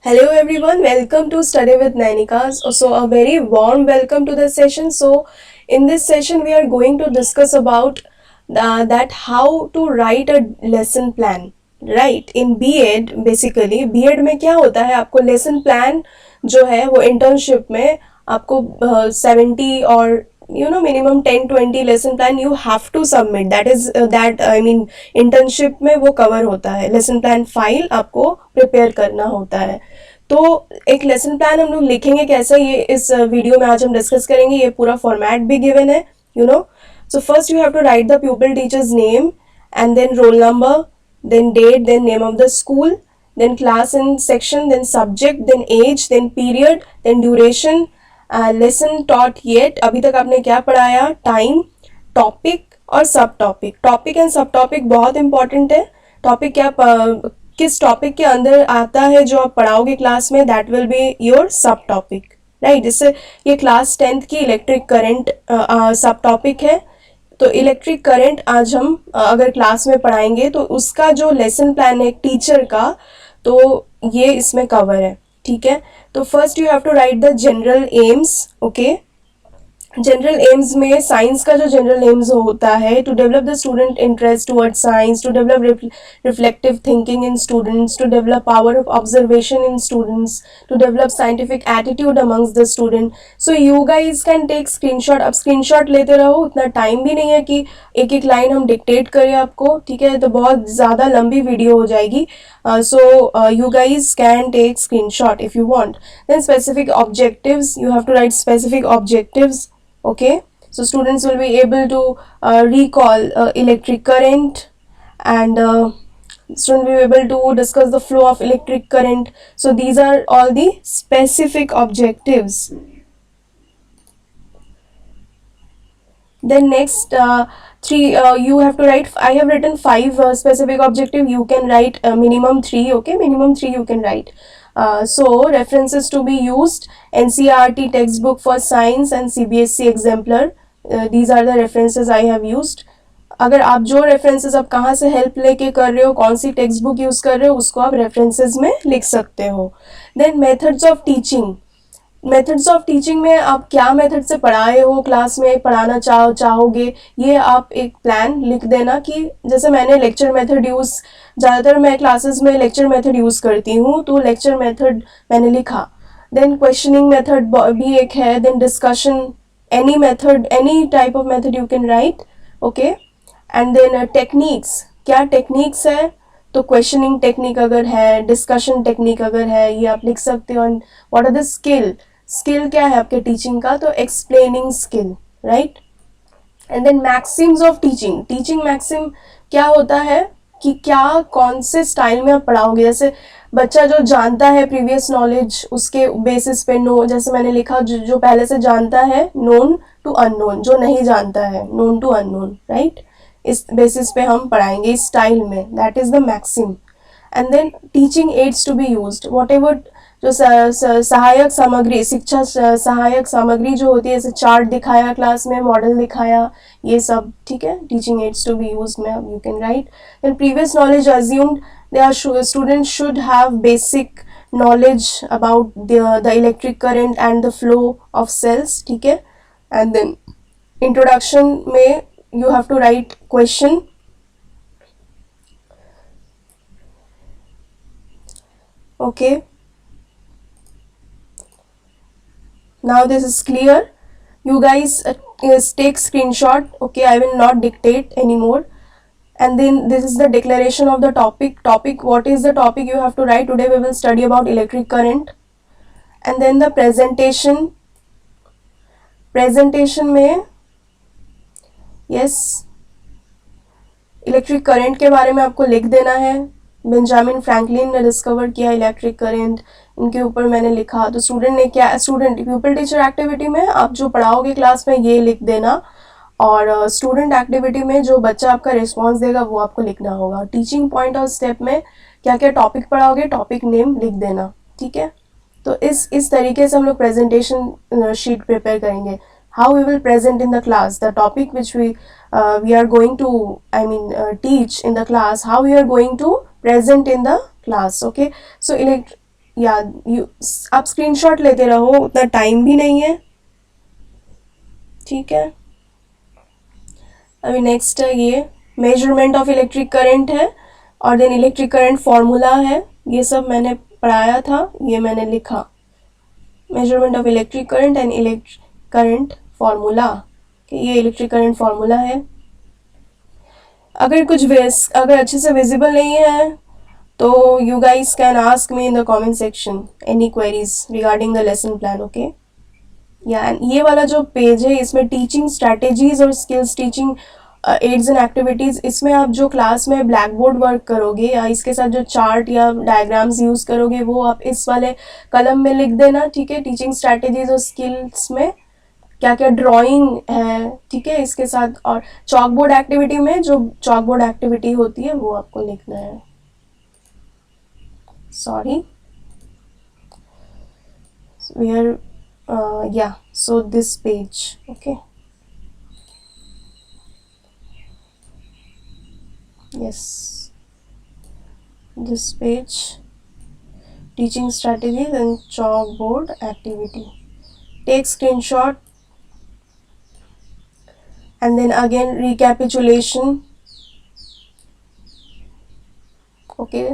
Hello everyone, welcome to Study with Nainika. So a very warm welcome to the session. So in this session we are going to discuss about that how to write a lesson plan. Right, in B.Ed basically B.Ed में क्या होता है, आपको lesson plan जो है वो internship में आपको 70 और minimum 10-20 lesson plan you have to submit. That is that I mean internship में वो cover होता है. lesson plan file आपको prepare करना होता है. तो एक लेसन प्लान हम लोग लिखेंगे कैसे, ये इस वीडियो में आज हम डिस्कस करेंगे. ये पूरा फॉर्मेट भी गिवन है, so first you have to write the pupil teachers name and then roll number, then date, then name of the school, then class and section, then subject, then age, then period, then duration, lesson taught yet, अभी तक आपने क्या पढ़ाया, time, topic और subtopic. Topic and subtopic बहुत important है. Topic क्या किस टॉपिक के अंदर आता है जो आप पढ़ाओगे क्लास में, दैट विल बी योर सब टॉपिक. राइट, जैसे ये क्लास 10th की इलेक्ट्रिक करंट सब टॉपिक है. तो इलेक्ट्रिक करंट आज हम अगर क्लास में पढ़ाएंगे तो उसका जो लेसन प्लान है टीचर का, तो ये इसमें कवर है. ठीक है, तो first you have to write the general aims. Okay, general aims में साइंस का जो जनरल एम्स होता है, to develop the student interest toward science, to develop reflective thinking in students, to develop power of observation in students, to develop scientific attitude amongst the student. So you guys can take screenshot. अब screenshot लेते रहो, उतना time भी नहीं है कि एक एक लाइन हम डिक्टेट करें आपको. ठीक है, तो बहुत ज़्यादा लंबी वीडियो हो जाएगी. So you guys can take screenshot if you want. Then specific objectives, you have to write specific objectives. Okay, so students will be able to recall electric current, and student will be able to discuss the flow of electric current. So these are all the specific objectives. Then next three you have to write. I have written 5 specific objective. You can write minimum 3. Okay, minimum 3 you can write. So references to be used: NCERT textbook for science and CBSE exemplar. These are the references I have used. अगर आप जो references आप कहाँ से help लेके कर रहे हो, कौन सी टेक्स्ट बुक यूज़ कर रहे हो, उसको आप रेफरेंसेस में लिख सकते हो. Then methods of teaching. Methods of teaching में आप क्या मेथड से पढ़ाए हो, क्लास में पढ़ाना चाहोगे, ये आप एक प्लान लिख देना. कि जैसे मैंने लेक्चर मेथड यूज़, ज़्यादातर मैं क्लासेस में लेक्चर मेथड यूज़ करती हूँ, तो लेक्चर मेथड मैंने लिखा. देन क्वेश्चनिंग मेथड भी एक है. Then discussion, any method, any type of method you can write. Okay, and then techniques, क्या टेक्निक्स है, तो क्वेश्चनिंग टेक्निक अगर है, डिस्कशन टेक्निक अगर है, ये आप लिख सकते हो. And what are the skill, skill क्या है आपके टीचिंग का, तो explaining skill. Right, and then maxims of teaching. Teaching maxim क्या होता है कि क्या कौन से स्टाइल में आप पढ़ाओगे. जैसे बच्चा जो जानता है प्रीवियस नॉलेज, उसके बेसिस पे नो, जैसे मैंने लिखा जो पहले से जानता है, नोन टू अननोन. जो नहीं जानता है, नोन टू अननोन. राइट, इस बेसिस पे हम पढ़ाएंगे इस स्टाइल में. That is the maxim. And then teaching aids to be used. Whatever जो सहायक सामग्री, शिक्षा सहायक सामग्री जो होती है, जैसे चार्ट दिखाया क्लास में, मॉडल दिखाया, ये सब. ठीक है, teaching aids to be used में you can write. Then previous knowledge assumed. Students should have basic knowledge about the electric current and the flow of cells. ठीक है, and then introduction में you have to write question. Okay, now this is clear. You guys take screenshot. Okay, I will not dictate anymore. And then this is the declaration of the topic. What is the topic you have to write? Today we will study about electric current. And then the presentation में yes, electric current के बारे में आपको लिख देना है. Benjamin Franklin ने discover किया इलेक्ट्रिक करंट, इनके ऊपर मैंने लिखा. तो स्टूडेंट ने क्या, स्टूडेंट प्यूपिल टीचर एक्टिविटी में आप जो पढ़ाओगे क्लास में ये लिख देना, और स्टूडेंट एक्टिविटी में जो बच्चा आपका रिस्पांस देगा वो आपको लिखना होगा. टीचिंग पॉइंट और स्टेप में क्या क्या टॉपिक पढ़ाओगे, टॉपिक नेम लिख देना. ठीक है, तो इस तरीके से हम लोग प्रेजेंटेशन शीट प्रिपेयर करेंगे. how we will present in the class, the topic which we are going to teach in the class, how we are going to present in the class. Okay, so या आप screenshot लेते रहो, उतना time भी नहीं है, ठीक है। अभी नेक्स्ट है ये मेजरमेंट ऑफ इलेक्ट्रिक करंट है, और देन इलेक्ट्रिक करंट फॉर्मूला है, ये सब मैंने पढ़ाया था, ये मैंने लिखा, measurement of electric current and electric current formula, कि ये इलेक्ट्रिक करंट फॉर्मूला है। अगर अच्छे से विजिबल नहीं है तो you guys can ask me in the comment section any queries regarding the lesson plan, okay. या ये वाला जो पेज है इसमें टीचिंग स्ट्रैटेजीज और skills, teaching ads and activities, इसमें आप जो क्लास में ब्लैक बोर्ड वर्क करोगे या इसके साथ जो चार्ट या डायग्राम्स यूज करोगे वो आप इस वाले कलम में लिख देना, ठीक है। टीचिंग स्ट्रैटेजीज और स्किल्स में क्या क्या ड्राइंग है, ठीक है, इसके साथ, और चॉक बोर्ड एक्टिविटी में जो चॉक बोर्ड एक्टिविटी होती है वो आपको लिखना है। Sorry, we are yeah, so this page, okay, yes, this page, teaching strategies and chalkboard activity, take screenshot and then again recapitulation, okay।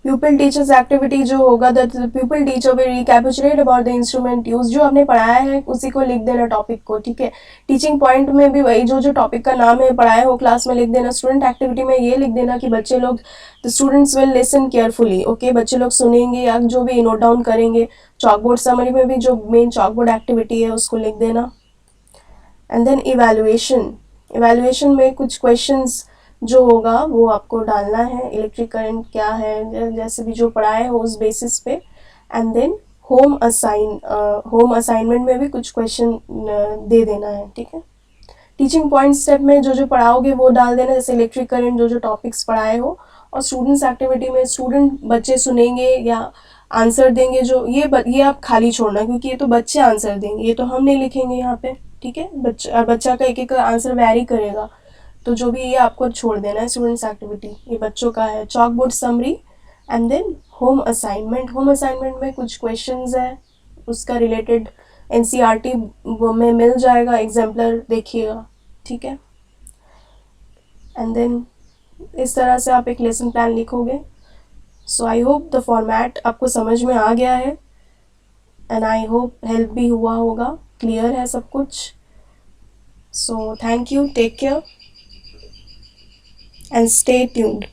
pupil teachers activity जो होगा, the pupil teacher will recapitulate about the instrument use, जो आपने पढ़ाया है उसी को लिख देना टॉपिक को, ठीक है। टीचिंग पॉइंट में भी वही जो टॉपिक का नाम है पढ़ाए हो क्लास में लिख देना। स्टूडेंट एक्टिविटी में ये लिख देना कि बच्चे लोग, the students will listen carefully, okay, बच्चे लोग सुनेंगे या जो भी नोट डाउन करेंगे। चॉकबोर्ड समरी में भी जो मेन चॉकबोर्ड एक्टिविटी है उसको लिख देना। एंड देन इवैल्यूएशन में कुछ क्वेश्चंस जो होगा वो आपको डालना है, इलेक्ट्रिक करंट क्या है, जैसे भी जो पढ़ाए हो उस बेसिस पे। एंड देन होम असाइनमेंट में भी कुछ क्वेश्चन दे देना है, ठीक है। टीचिंग पॉइंट स्टेप में जो जो पढ़ाओगे वो डाल देना, जैसे इलेक्ट्रिक करंट जो जो टॉपिक्स पढ़ाए हो। और स्टूडेंट्स एक्टिविटी में बच्चे सुनेंगे या आंसर देंगे, जो ये आप खाली छोड़ना, क्योंकि ये तो बच्चे आंसर देंगे, ये तो हम नहीं लिखेंगे यहाँ पे, ठीक है। बच्चा का एक आंसर वैरी करेगा, तो जो भी ये आपको छोड़ देना है स्टूडेंट्स एक्टिविटी, ये बच्चों का है। Chalkboard summary and then home assignment में कुछ क्वेश्चंस है, उसका रिलेटेड एनसीईआरटी में मिल जाएगा, एग्जाम्पलर देखिएगा, ठीक है। एंड देन इस तरह से आप एक लेसन प्लान लिखोगे। सो आई होप द फॉर्मेट आपको समझ में आ गया है, एंड आई होप हेल्प भी हुआ होगा, क्लियर है सब कुछ। So thank you, take care and stay tuned.